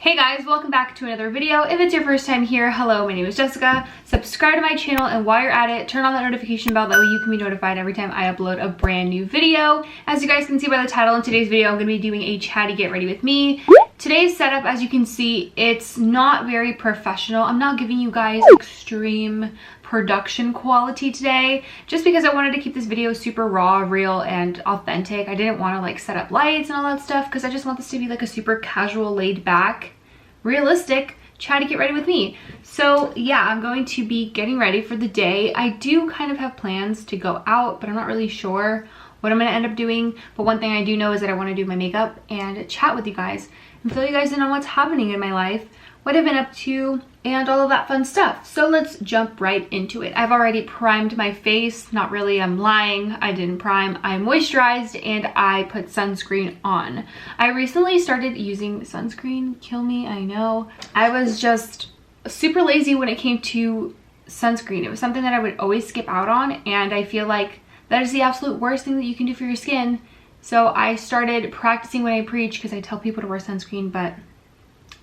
Hey guys, welcome back to another video. If it's your first time here, hello, my name is Jessica. Subscribe to my channel, and while you're at it, turn on that notification bell, that way you can be notified every time I upload a brand new video. As you guys can see by the title, in today's video, I'm going to be doing a chatty get ready with me. Today's setup, as you can see, it's not very professional. I'm not giving you guys extreme production quality today, just because I wanted to keep this video super raw, real, and authentic. I didn't want to like set up lights and all that stuff, because I just want this to be like a super casual, laid back, realistic chatty get ready with me. So yeah, I'm going to be getting ready for the day. I do kind of have plans to go out, but I'm not really sure what I'm going to end up doing. But one thing I do know is that I want to do my makeup and chat with you guys and fill you guys in on what's happening in my life, what I've been up to, and all of that fun stuff. So let's jump right into it. I've already primed my face. Not really, I'm lying. I didn't prime. I moisturized and I put sunscreen on. I recently started using sunscreen. Kill me, I know. I was just super lazy when it came to sunscreen. It was something that I would always skip out on, and I feel like that is the absolute worst thing that you can do for your skin. So I started practicing what I preach, because I tell people to wear sunscreen, but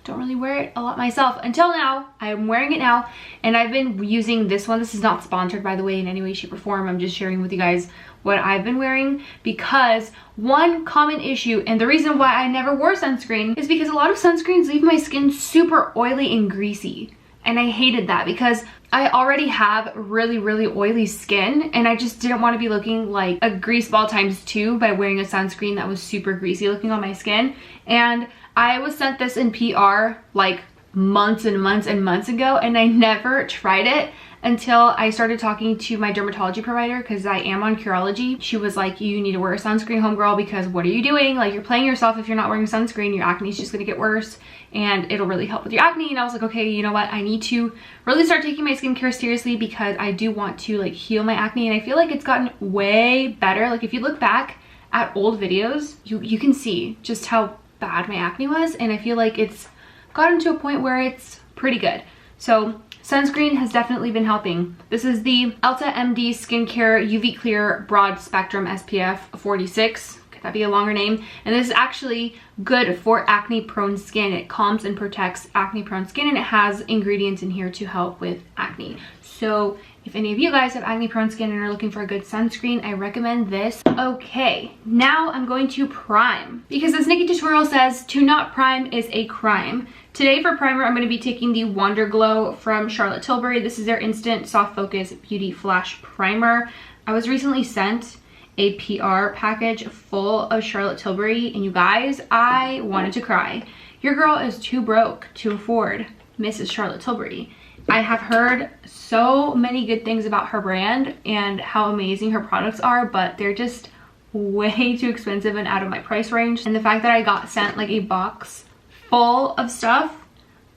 don't really wear it a lot myself until now. I'm wearing it now, and I've been using this one. This is not sponsored, by the way, in any way, shape, or form. I'm just sharing with you guys what I've been wearing, because one common issue, and the reason why I never wore sunscreen, is because a lot of sunscreens leave my skin super oily and greasy. And I hated that, because I already have really oily skin, and I just didn't want to be looking like a grease ball times 2 by wearing a sunscreen that was super greasy looking on my skin. And I was sent this in PR like months and months ago, and I never tried it until I started talking to my dermatology provider, because I am on Curology. She was like, you need to wear a sunscreen, homegirl, because what are you doing? Like, you're playing yourself if you're not wearing sunscreen. Your acne is just gonna get worse, and it'll really help with your acne. And I was like, okay, you know what? I need to really start taking my skincare seriously, because I do want to like heal my acne, and I feel like it's gotten way better. Like, if you look back at old videos, you can see just how bad my acne was, and I feel like it's gotten to a point where it's pretty good. So sunscreen has definitely been helping. This is the Elta MD Skincare UV Clear Broad Spectrum SPF 46. Could that be a longer name? And this is actually good for acne prone skin. It calms and protects acne prone skin, and it has ingredients in here to help with acne. So if any of you guys have acne prone skin and are looking for a good sunscreen, I recommend this. Okay, now I'm going to prime, because as Nikki tutorial says, to not prime is a crime. Today for primer, I'm going to be taking the Wonder Glow from Charlotte Tilbury. This is their Instant Soft Focus Beauty Flash Primer. I was recently sent a PR package full of Charlotte Tilbury, and you guys, I wanted to cry. Your girl is too broke to afford Mrs. Charlotte Tilbury. I have heard so many good things about her brand and how amazing her products are, but they're just way too expensive and out of my price range. And the fact that I got sent like a box full of stuff,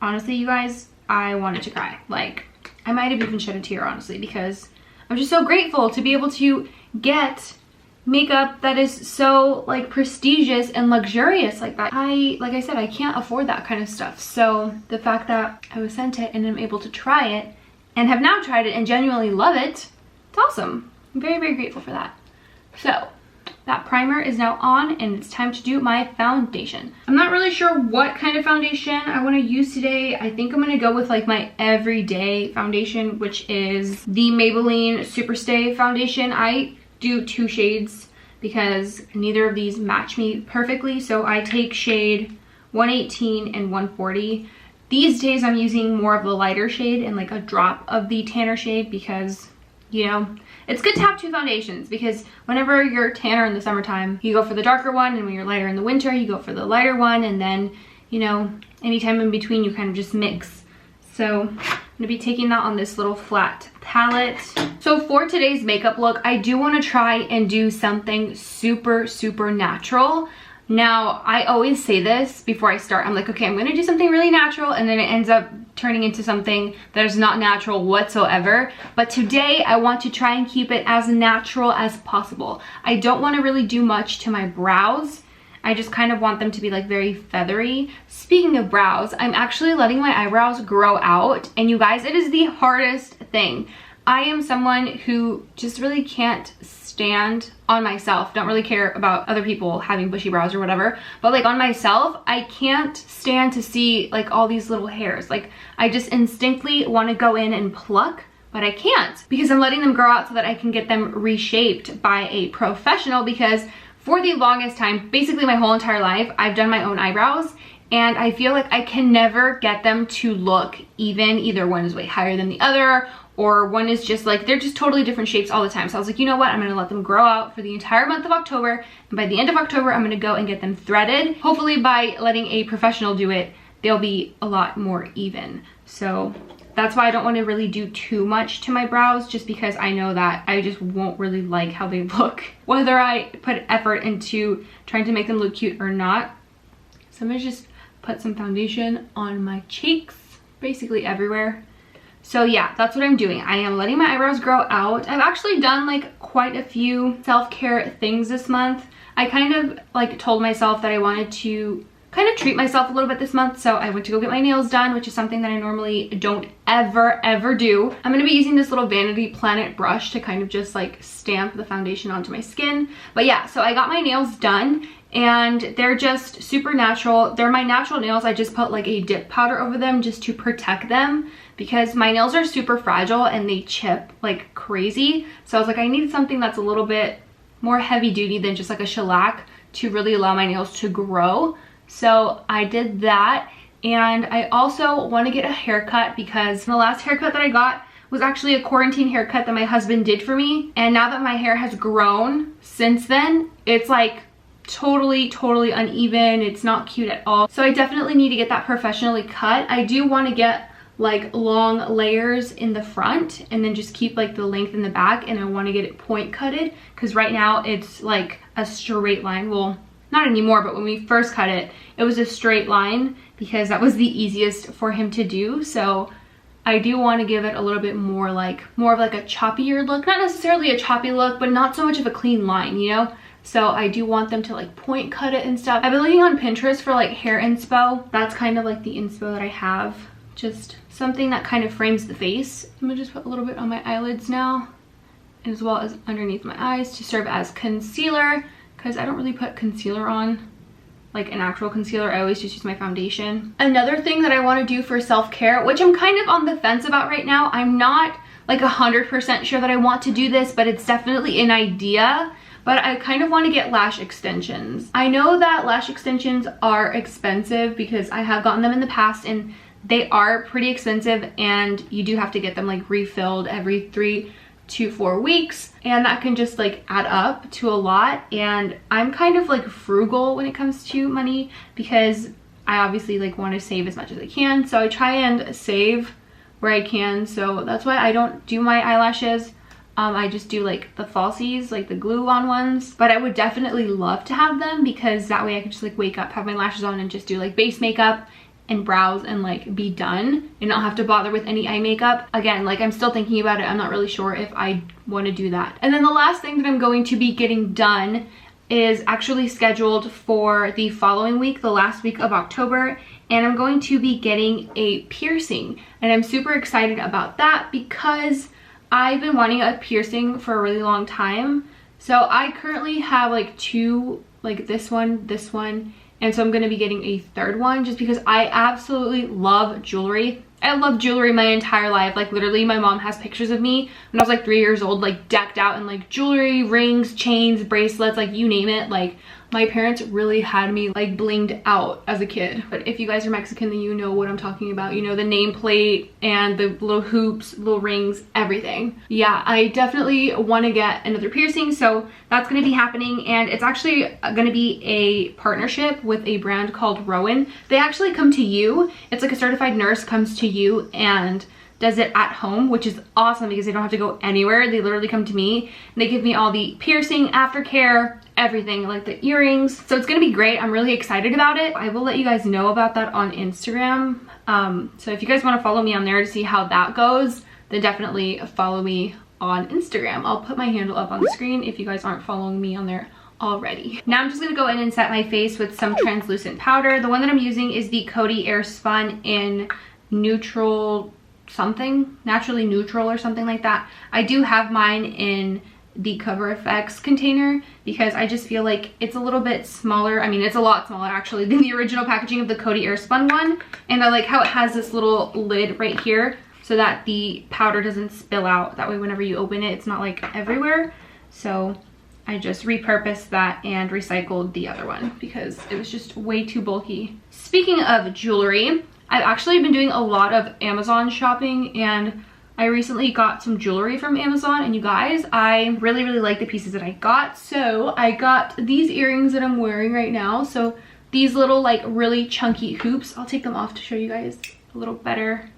honestly, you guys, I wanted to cry. Like, I might have even shed a tear, honestly, because I'm just so grateful to be able to get makeup that is so like prestigious and luxurious like that. Like I said, I can't afford that kind of stuff. So the fact that I was sent it and I'm able to try it, and have now tried it and genuinely love it, it's awesome. I'm very grateful for that. So that primer is now on, and it's time to do my foundation. I'm not really sure what kind of foundation I want to use today. I think I'm going to go with like my everyday foundation, which is the Maybelline Superstay foundation. I do 2 shades because neither of these match me perfectly, so I take shade 118 and 140. These days I'm using more of the lighter shade and like a drop of the tanner shade, because, you know, it's good to have 2 foundations, because whenever you're tanner in the summertime, you go for the darker one, and when you're lighter in the winter, you go for the lighter one, and then, you know, anytime in between, you kind of just mix. So I'm gonna be taking that on this little flat palette. So for today's makeup look, I do want to try and do something super natural. Now, I always say this before I start. I'm like, okay, I'm gonna do something really natural, and then it ends up turning into something that is not natural whatsoever. But today I want to try and keep it as natural as possible. I don't want to really do much to my brows. I just kind of want them to be like very feathery. Speaking of brows, I'm actually letting my eyebrows grow out, and you guys, it is the hardest thing. I am someone who just really can't stand on myself. Don't really care about other people having bushy brows or whatever, but like on myself, I can't stand to see like all these little hairs. Like I just instinctively want to go in and pluck, but I can't because I'm letting them grow out so that I can get them reshaped by a professional, because for the longest time, basically my whole entire life, I've done my own eyebrows, and I feel like I can never get them to look even. Either one is way higher than the other, or one is just like, they're just totally different shapes all the time. So I was like, you know what, I'm gonna let them grow out for the entire month of October, and by the end of October, I'm gonna go and get them threaded. Hopefully by letting a professional do it, they'll be a lot more even. So that's why I don't want to really do too much to my brows, just because I know that I just won't really like how they look, whether I put effort into trying to make them look cute or not. So I'm gonna just put some foundation on my cheeks, basically everywhere. So yeah, that's what I'm doing. I am letting my eyebrows grow out. I've actually done like quite a few self-care things this month. I kind of like told myself that I wanted to kind of treat myself a little bit this month, so I went to go get my nails done, which is something that I normally don't ever do. I'm gonna be using this little Vanity Planet brush to kind of just like stamp the foundation onto my skin. But yeah, so I got my nails done, and they're just super natural. They're my natural nails. I just put like a dip powder over them just to protect them, because my nails are super fragile and they chip like crazy. So I was like, I need something that's a little bit more heavy duty than just like a shellac to really allow my nails to grow. So I did that, and I also want to get a haircut, because the last haircut that I got was actually a quarantine haircut that my husband did for me, and now that my hair has grown since then, it's like totally uneven. It's not cute at all. So I definitely need to get that professionally cut. I do want to get like long layers in the front and then just keep like the length in the back, and I want to get it point cutted, because right now it's like a straight line. Well, not anymore, but when we first cut it, it was a straight line because that was the easiest for him to do. So I do want to give it a little bit more of like a choppier look. Not necessarily a choppy look, but not so much of a clean line, you know? So I do want them to like point cut it and stuff. I've been looking on Pinterest for like hair inspo. That's kind of like the inspo that I have. Just something that kind of frames the face. I'm gonna just put a little bit on my eyelids now, as well as underneath my eyes to serve as concealer, because I don't really put concealer on, like an actual concealer. I always just use my foundation. Another thing that I want to do for self-care, which I'm kind of on the fence about right now, I'm not like 100% sure that I want to do this, but it's definitely an idea. But I kind of want to get lash extensions. I know that lash extensions are expensive because I have gotten them in the past, and they are pretty expensive, and you do have to get them like refilled every 3 to 4 weeks, and that can just like add up to a lot. And I'm kind of like frugal when it comes to money, because I obviously like want to save as much as I can, so I try and save where I can. So that's why I don't do my eyelashes. I just do like the falsies, like the glue on ones, but I would definitely love to have them, because that way I could just like wake up, have my lashes on, and just do like base makeup and brows and like be done, and not have to bother with any eye makeup. Again, like I'm still thinking about it. I'm not really sure if I want to do that. And then the last thing that I'm going to be getting done is actually scheduled for the following week, the last week of October, and I'm going to be getting a piercing, and I'm super excited about that because I've been wanting a piercing for a really long time. So I currently have like 2, like this one, and so I'm going to be getting a 3rd one, just because I absolutely love jewelry. I love jewelry my entire life. Like literally my mom has pictures of me when I was like 3 years old, like decked out in like jewelry, rings, chains, bracelets, like you name it. Like my parents really had me like blinged out as a kid. But if you guys are Mexican, then you know what I'm talking about. You know, the nameplate and the little hoops, little rings, everything. Yeah, I definitely want to get another piercing, so that's going to be happening. And it's actually going to be a partnership with a brand called Rowan. They actually come to you. It's like a certified nurse comes to you and does it at home, which is awesome because they don't have to go anywhere. They literally come to me and they give me all the piercing, aftercare, everything, like the earrings. So it's gonna be great. I'm really excited about it. I will let you guys know about that on Instagram. So if you guys want to follow me on there to see how that goes, then definitely follow me on Instagram. I'll put my handle up on the screen if you guys aren't following me on there already. Now I'm just gonna go in and set my face with some translucent powder. The one that I'm using is the Coty Air Spun in neutral something, naturally neutral or something like that. I do have mine in the Cover FX container because I just feel like it's a little bit smaller. I mean, it's a lot smaller actually than the original packaging of the Coty Airspun one. And I like how it has this little lid right here so that the powder doesn't spill out. That way whenever you open it, it's not like everywhere. So I just repurposed that and recycled the other one because it was just way too bulky. Speaking of jewelry, I've actually been doing a lot of Amazon shopping, and I recently got some jewelry from Amazon, and you guys, I really like the pieces that I got. So I got these earrings that I'm wearing right now. So these little like really chunky hoops, I'll take them off to show you guys a little better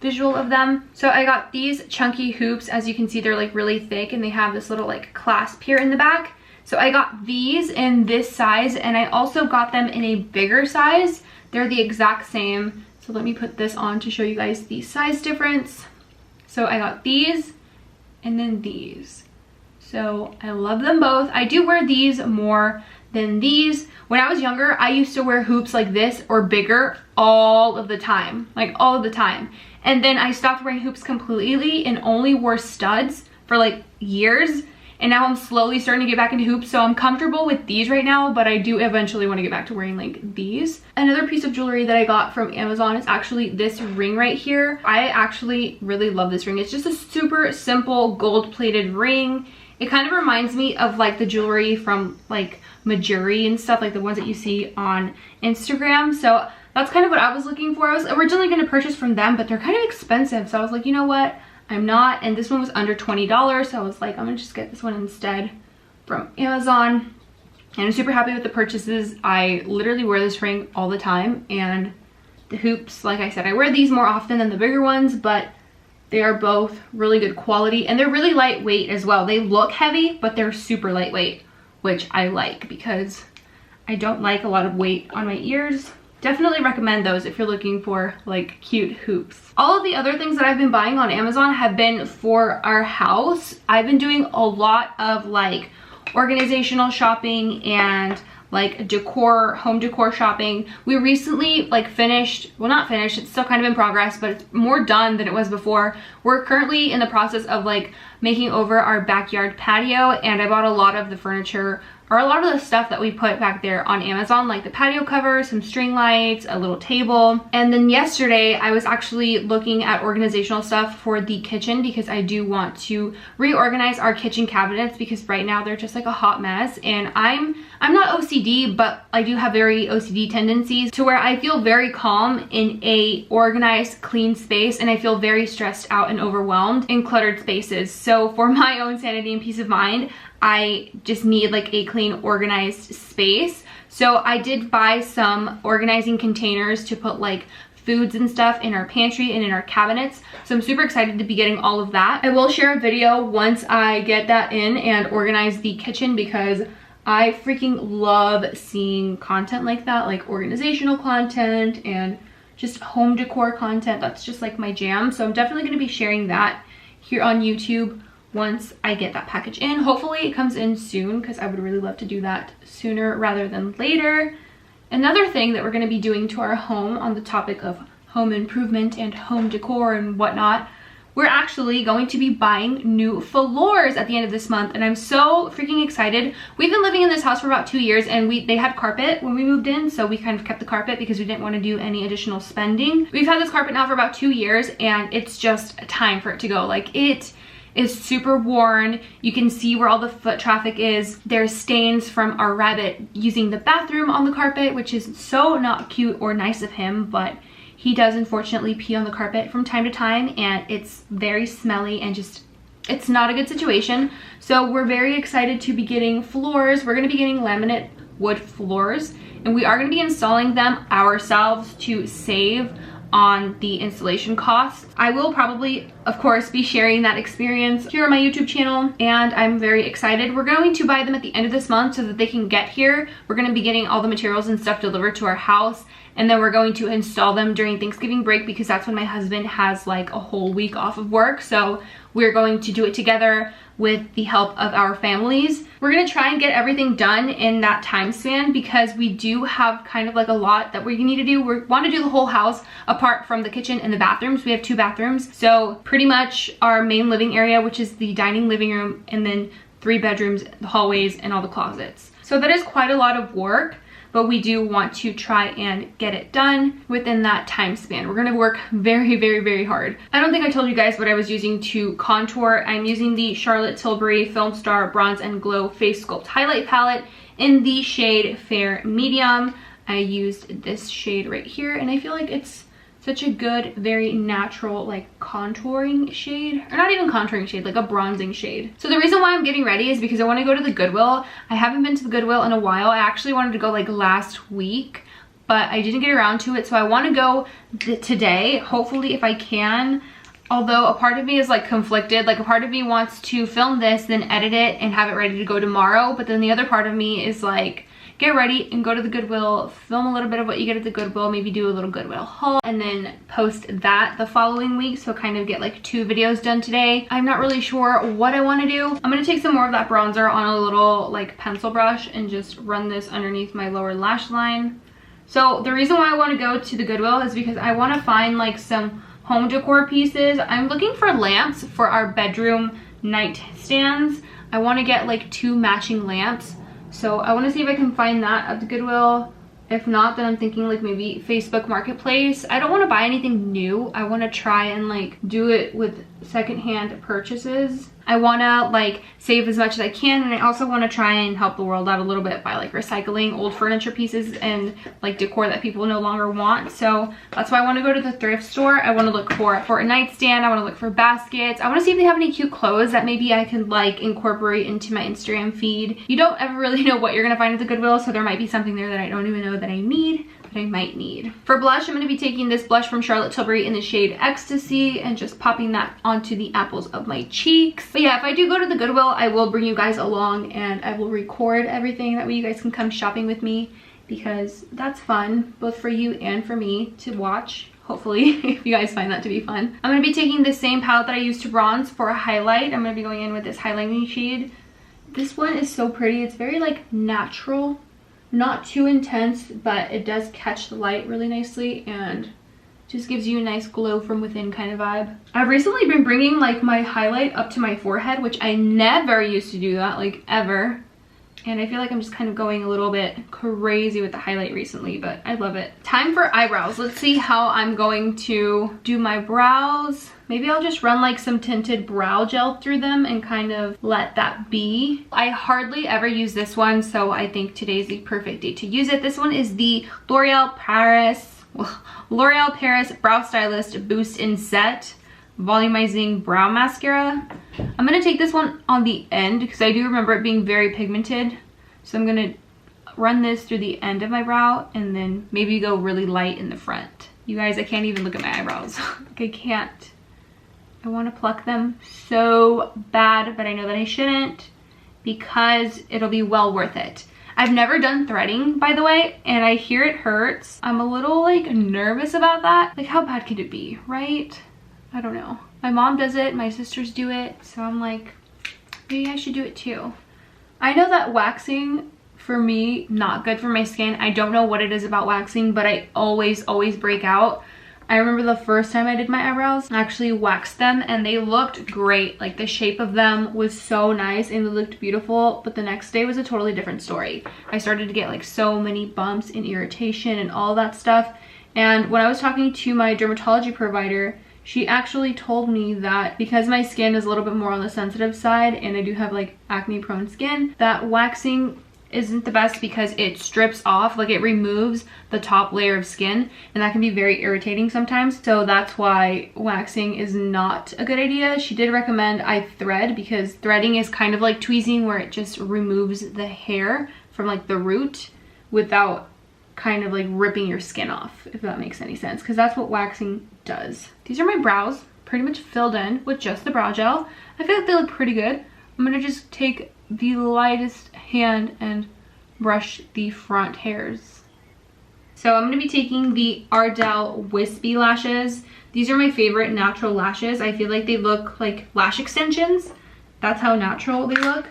visual of them. So I got these chunky hoops. As you can see, they're like really thick and they have this little like clasp here in the back. So I got these in this size, and I also got them in a bigger size. They're the exact same. So let me put this on to show you guys the size difference. So I got these and then these. So I love them both. I do wear these more than these. When I was younger, I used to wear hoops like this or bigger all of the time, like all of the time. And then I stopped wearing hoops completely and only wore studs for like years. And now I'm slowly starting to get back into hoops. So I'm comfortable with these right now, but I do eventually want to get back to wearing like these. Another piece of jewelry that I got from Amazon is actually this ring right here. I actually really love this ring. It's just a super simple gold plated ring. It kind of reminds me of like the jewelry from like Majuri and stuff, like the ones that you see on Instagram. So that's kind of what I was looking for. I was originally going to purchase from them, but they're kind of expensive. So I was like, you know what? I'm not. And this one was under $20. So I was like, I'm going to just get this one instead from Amazon. And I'm super happy with the purchases. I literally wear this ring all the time. And the hoops, like I said, I wear these more often than the bigger ones, but they are both really good quality. And they're really lightweight as well. They look heavy, but they're super lightweight, which I like because I don't like a lot of weight on my ears. Definitely recommend those if you're looking for like cute hoops. All of the other things that I've been buying on Amazon have been for our house. I've been doing a lot of like organizational shopping and like decor, home decor shopping. We recently like finished, well not finished, it's still kind of in progress, but it's more done than it was before. We're currently in the process of like making over our backyard patio, and I bought a lot of the furniture, or a lot of the stuff that we put back there on Amazon, like the patio cover, some string lights, a little table. And then yesterday I was actually looking at organizational stuff for the kitchen because I do want to reorganize our kitchen cabinets because right now they're just like a hot mess. And I'm not OCD, but I do have very OCD tendencies to where I feel very calm in a organized, clean space, and I feel very stressed out and overwhelmed in cluttered spaces. So for my own sanity and peace of mind, I just need like a clean, organized space. So I did buy some organizing containers to put like foods and stuff in our pantry and in our cabinets. So I'm super excited to be getting all of that. I will share a video once I get that in and organize the kitchen because I freaking love seeing content like that, like organizational content and just home decor content. That's just like my jam. So I'm definitely going to be sharing that here on YouTube once I get that package in. Hopefully it comes in soon because I would really love to do that sooner rather than later. Another thing that we're going to be doing to our home on the topic of home improvement and home decor and whatnot, we're actually going to be buying new floors at the end of this month, and I'm so freaking excited. We've been living in this house for about 2 years, and they had carpet when we moved in, so we kind of kept the carpet because we didn't want to do any additional spending. We've had this carpet now for about 2 years, and it's just time for it to go. Like, it is super worn. You can see where all the foot traffic is. There's stains from our rabbit using the bathroom on the carpet, which is so not cute or nice of him, but he does unfortunately pee on the carpet from time to time, and it's very smelly and just, it's not a good situation. So we're very excited to be getting floors. We're gonna be getting laminate wood floors, and we are gonna be installing them ourselves to save on the installation costs. I will probably, of course, be sharing that experience here on my YouTube channel, and I'm very excited. We're going to buy them at the end of this month so that they can get here. We're going to be getting all the materials and stuff delivered to our house, and then we're going to install them during Thanksgiving break because that's when my husband has like a whole week off of work. So we're going to do it together with the help of our families. We're gonna try and get everything done in that time span because we do have kind of like a lot that we need to do. We want to do the whole house apart from the kitchen and the bathrooms. We have 2 bathrooms. So pretty much our main living area, which is the dining living room, and then 3 bedrooms, the hallways, and all the closets. So that is quite a lot of work, but we do want to try and get it done within that time span. We're gonna work very, very, very hard. I don't think I told you guys what I was using to contour. I'm using the Charlotte Tilbury Film Star Bronze and Glow Face Sculpt Highlight Palette in the shade Fair Medium. I used this shade right here, and I feel like it's such a good, very natural, like contouring shade, or not even contouring shade, like a bronzing shade. So the reason why I'm getting ready is because I want to go to the Goodwill. I haven't been to the Goodwill in a while. I actually wanted to go like last week, but I didn't get around to it. So I want to go today, hopefully, if I can. Although a part of me is like conflicted. Like a part of me wants to film this, then edit it and have it ready to go tomorrow. But then the other part of me is like, get ready and go to the Goodwill, film a little bit of what you get at the Goodwill, maybe do a little Goodwill haul, and then post that the following week. So kind of get like 2 videos done today. I'm not really sure what I want to do. I'm going to take some more of that bronzer on a little like pencil brush and just run this underneath my lower lash line. So the reason why I want to go to the Goodwill is because I want to find like some home decor pieces. I'm looking for lamps for our bedroom nightstands. I want to get like 2 matching lamps. So I want to see if I can find that at the Goodwill. If not, then I'm thinking like maybe Facebook Marketplace. I don't want to buy anything new. I want to try and like do it with secondhand purchases. I want to like save as much as I can, and I also want to try and help the world out a little bit by like recycling old furniture pieces and like decor that people no longer want. So that's why I want to go to the thrift store. I want to look for a nightstand. I want to look for baskets. I want to see if they have any cute clothes that maybe I could like incorporate into my Instagram feed. You don't ever really know what you're gonna find at the Goodwill, so there might be something there that I don't even know that I need, but I might need. For blush, I'm going to be taking this blush from Charlotte Tilbury in the shade Ecstasy and just popping that onto the apples of my cheeks. But yeah, if I do go to the Goodwill, I will bring you guys along and I will record everything. That way you guys can come shopping with me, because that's fun, both for you and for me to watch. Hopefully, if you guys find that to be fun. I'm going to be taking the same palette that I used to bronze for a highlight. I'm going to be going in with this highlighting shade. This one is so pretty. It's very like natural. Not too intense, but it does catch the light really nicely and just gives you a nice glow from within kind of vibe. I've recently been bringing like my highlight up to my forehead, which I never used to do that, like ever. And I feel like I'm just kind of going a little bit crazy with the highlight recently, but I love it. Time for eyebrows. Let's see how I'm going to do my brows. Maybe I'll just run like some tinted brow gel through them and kind of let that be. I hardly ever use this one, so I think today's the perfect day to use it. This one is the L'Oreal Paris Brow Stylist Boost and Set Volumizing Brow Mascara. I'm going to take this one on the end because I do remember it being very pigmented. So I'm going to run this through the end of my brow and then maybe go really light in the front. You guys, I can't even look at my eyebrows. Like I can't. I want to pluck them so bad, but I know that I shouldn't because it'll be well worth it. I've never done threading, by the way, and I hear it hurts. I'm a little like nervous about that. Like how bad could it be, right? I don't know. My mom does it, my sisters do it, so I'm like, maybe I should do it too. I know that waxing, for me, not good for my skin. I don't know what it is about waxing, but I always break out. I remember the first time I did my eyebrows, I actually waxed them and they looked great. Like the shape of them was so nice and they looked beautiful, but the next day was a totally different story. I started to get like so many bumps and irritation and all that stuff. And when I was talking to my dermatology provider, she actually told me that because my skin is a little bit more on the sensitive side and I do have like acne prone skin, that waxing isn't the best because it strips off, like it removes the top layer of skin, and that can be very irritating sometimes. So that's why waxing is not a good idea. She did recommend I thread because threading is kind of like tweezing where it just removes the hair from like the root without kind of like ripping your skin off, if that makes any sense, because that's what waxing does. These are my brows pretty much filled in with just the brow gel. I feel like they look pretty good. I'm gonna just take the lightest hand and brush the front hairs. So I'm going to be taking the Ardell Wispy lashes. These are my favorite natural lashes. I feel like they look like lash extensions. That's how natural they look.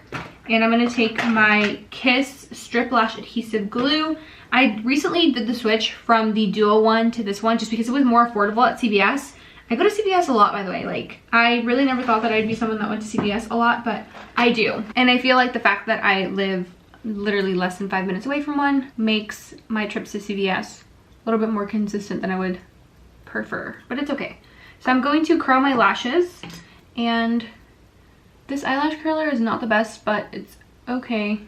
And I'm going to take my Kiss Strip Lash Adhesive Glue. I recently did the switch from the Duo one to this one just because it was more affordable at CVS. I go to CVS a lot, by the way. Like, I really never thought that I'd be someone that went to CVS a lot, but I do. And I feel like the fact that I live literally less than 5 minutes away from one makes my trips to CVS a little bit more consistent than I would prefer, but it's okay. So I'm going to curl my lashes, and this eyelash curler is not the best, but it's okay.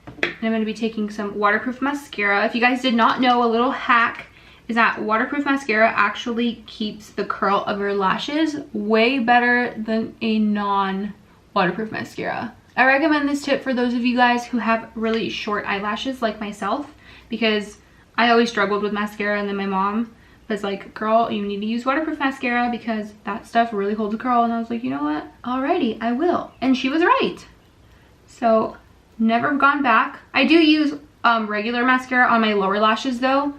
And I'm going to be taking some waterproof mascara. If you guys did not know, a little hack is that waterproof mascara actually keeps the curl of your lashes way better than a non-waterproof mascara. I recommend this tip for those of you guys who have really short eyelashes like myself, because I always struggled with mascara, and then my mom was like, girl, you need to use waterproof mascara because that stuff really holds a curl. And I was like, you know what? Alrighty, I will. And she was right. So never gone back. I do use regular mascara on my lower lashes though,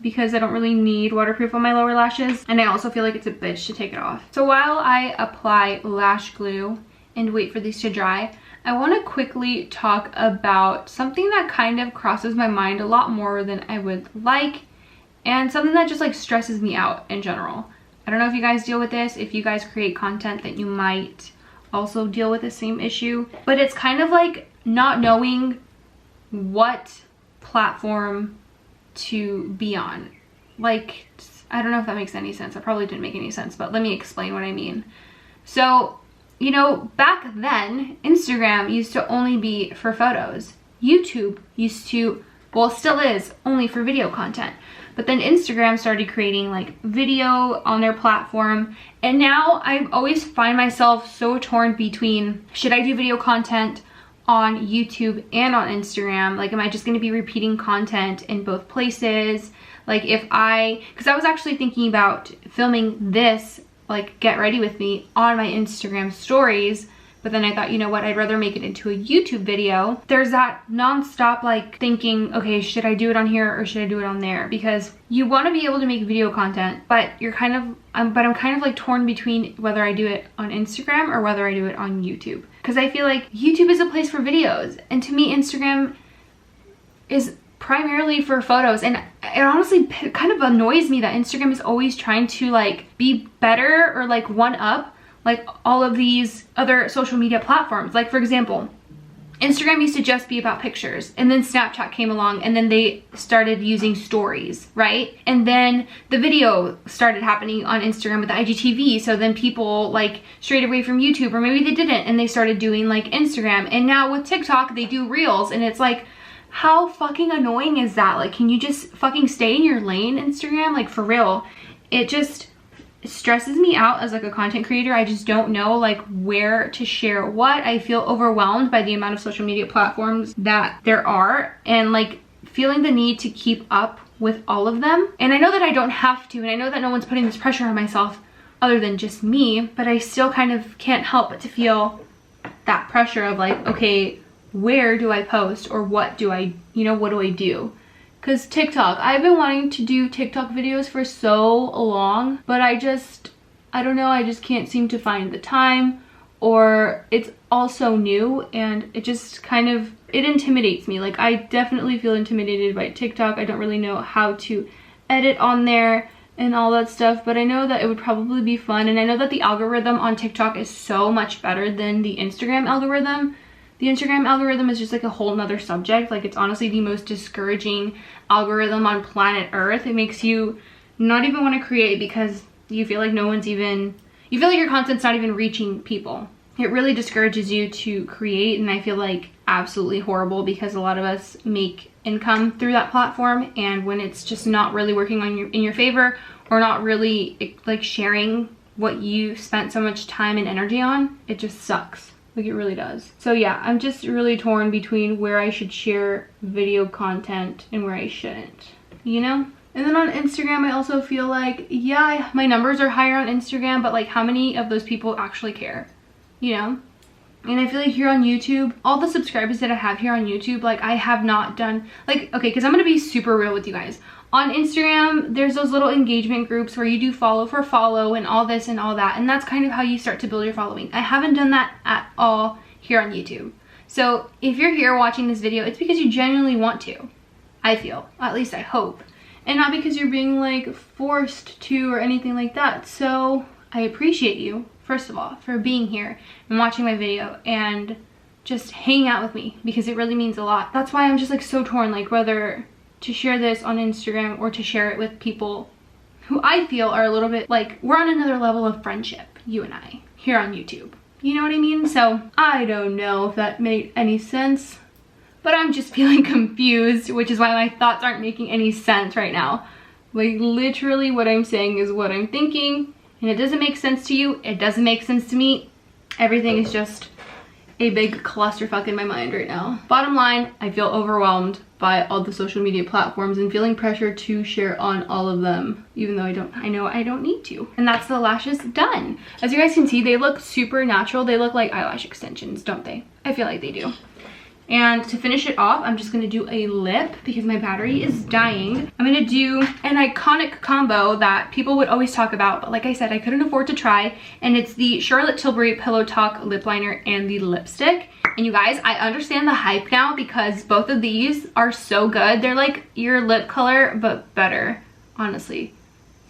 because I don't really need waterproof on my lower lashes, and I also feel like it's a bitch to take it off. So while I apply lash glue and wait for these to dry, I want to quickly talk about something that kind of crosses my mind a lot more than I would like, and something that just like stresses me out in general. I don't know if you guys deal with this, if you guys create content that you might also deal with the same issue, but it's kind of like not knowing what platform to be on. Like, I don't know if that makes any sense. I probably didn't make any sense, but let me explain what I mean. So, you know, back then, Instagram used to only be for photos. YouTube used to, well, still is, only for video content. But then Instagram started creating like video on their platform. And now I always find myself so torn between, should I do video content on YouTube and on Instagram? Like, am I just going to be repeating content in both places? Like, because I was actually thinking about filming this, like, get ready with me on my Instagram stories, but then I thought, you know what, I'd rather make it into a YouTube video. There's that nonstop like thinking, okay, should I do it on here or should I do it on there? Because you want to be able to make video content, but you're kind of, I'm kind of like torn between whether I do it on Instagram or whether I do it on YouTube. Because I feel like YouTube is a place for videos, and to me, Instagram is primarily for photos. And it honestly kind of annoys me that Instagram is always trying to like be better or like one up like all of these other social media platforms. Like, for example, Instagram used to just be about pictures, and then Snapchat came along, and then they started using stories, right? And then the video started happening on Instagram with the IGTV, so then people like strayed away from YouTube, or maybe they didn't, and they started doing like Instagram. And now with TikTok, they do Reels, and it's like, how fucking annoying is that? Like, can you just fucking stay in your lane, Instagram? Like, for real. It just stresses me out as like a content creator. I just don't know like where to share what. I feel overwhelmed by the amount of social media platforms that there are, and like feeling the need to keep up with all of them. And I know that I don't have to, and I know that no one's putting this pressure on myself other than just me, but I still kind of can't help but to feel that pressure of like, okay, where do I post, or what do I, you know, what do I do? Because TikTok, I've been wanting to do TikTok videos for so long, but I don't know, I just can't seem to find the time, or it's also new, and it just kind of, it intimidates me. Like, I definitely feel intimidated by TikTok. I don't really know how to edit on there and all that stuff, but I know that it would probably be fun, and I know that the algorithm on TikTok is so much better than the Instagram algorithm. The Instagram algorithm is just like a whole nother subject. Like, it's honestly the most discouraging algorithm on planet Earth. It makes you not even want to create because you feel like no one's even, you feel like your content's not even reaching people. It really discourages you to create, and I feel like absolutely horrible because a lot of us make income through that platform, and when it's just not really working on in your favor, or not really like sharing what you spent so much time and energy on, it just sucks. Like, it really does. So yeah, I'm just really torn between where I should share video content and where I shouldn't, you know? And then on Instagram, I also feel like, yeah, my numbers are higher on Instagram, but like, how many of those people actually care, you know? And I feel like here on YouTube, all the subscribers that I have here on YouTube, like, I have not done, like, okay, because I'm gonna be super real with you guys. On Instagram, there's those little engagement groups where you do follow for follow and all this and all that, and that's kind of how you start to build your following. I haven't done that at all here on YouTube. So if you're here watching this video, it's because you genuinely want to, I feel. At least I hope. and not because you're being like forced to or anything like that. So I appreciate you, first of all, for being here and watching my video and just hanging out with me, because it really means a lot. That's why I'm just like so torn, like whether to share this on Instagram or to share it with people who I feel are a little bit like, we're on another level of friendship, you and I, here on YouTube. You know what I mean? So I don't know if that made any sense, but I'm just feeling confused, which is why my thoughts aren't making any sense right now. Like literally what I'm saying is what I'm thinking, and it doesn't make sense to you. It doesn't make sense to me. Everything is just a big clusterfuck in my mind right now. Bottom line, I feel overwhelmed by all the social media platforms and feeling pressure to share on all of them, even though I know I don't need to. And that's the lashes done. As you guys can see, they look super natural. They look like eyelash extensions, don't they? I feel like they do. And to finish it off, I'm just gonna do a lip because my battery is dying. I'm gonna do an iconic combo that people would always talk about, but like I said, I couldn't afford to try. And it's the Charlotte Tilbury Pillow Talk lip liner and the lipstick. And you guys, I understand the hype now because both of these are so good. They're like your lip color, but better, honestly.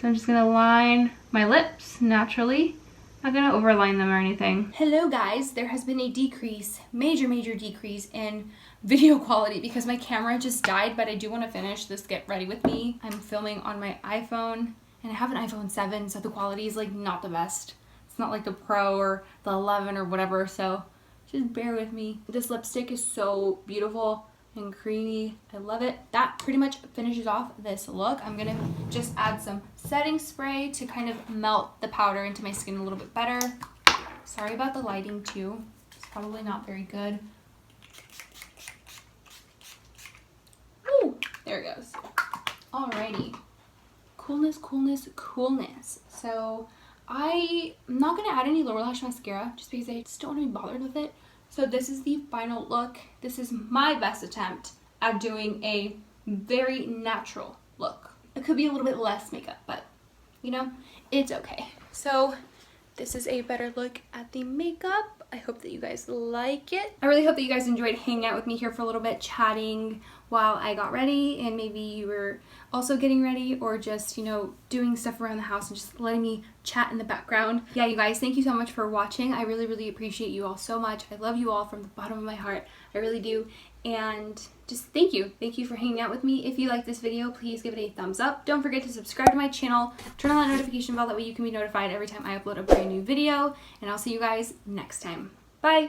So I'm just gonna line my lips naturally. Not gonna overline them or anything. Hello guys, there has been a decrease, major decrease in video quality because my camera just died, but I do want to finish this Get Ready With Me. I'm filming on my iPhone and I have an iPhone 7, so the quality is like not the best. It's not like the Pro or the 11 or whatever, so just bear with me. This lipstick is so beautiful and creamy. I love it. That pretty much finishes off this look. I'm gonna just add some setting spray to kind of melt the powder into my skin a little bit better. Sorry about the lighting too. It's probably not very good. Ooh, there it goes. Alrighty. Coolness. So I'm not gonna add any lower lash mascara just because I just don't want to be bothered with it. So this is the final look. This is my best attempt at doing a very natural look. It could be a little bit less makeup, but you know, it's okay. So this is a better look at the makeup. I hope that you guys like it. I really hope that you guys enjoyed hanging out with me here for a little bit, chatting while I got ready, and maybe you were also getting ready or just, you know, doing stuff around the house and just letting me chat in the background. Yeah, you guys, thank you so much for watching. I really appreciate you all so much. I love you all from the bottom of my heart. I really do. And just thank you. Thank you for hanging out with me. If you like this video, please give it a thumbs up. Don't forget to subscribe to my channel. Turn on that notification bell. That way you can be notified every time I upload a brand new video. And I'll see you guys next time. Bye.